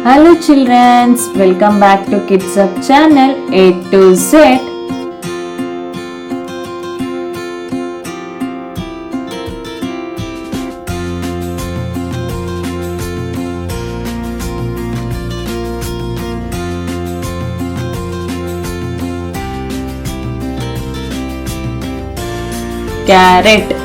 Hello children, welcome back to Kids Up channel A to Z. Carrot,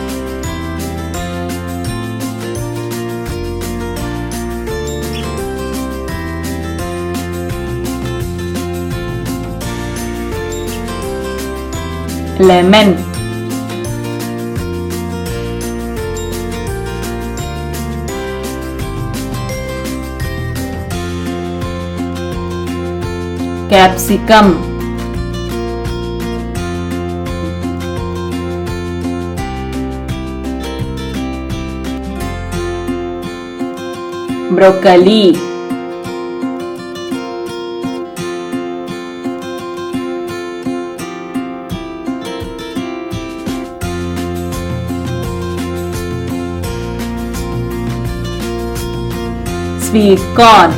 lemon, capsicum, broccoli, sweet corn,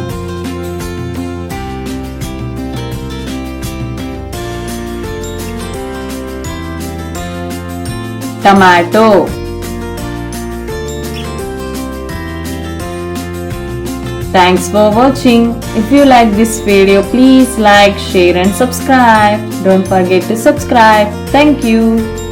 tomato. Thanks for watching. If you like this video, please like, share and subscribe. Don't forget to subscribe. Thank you.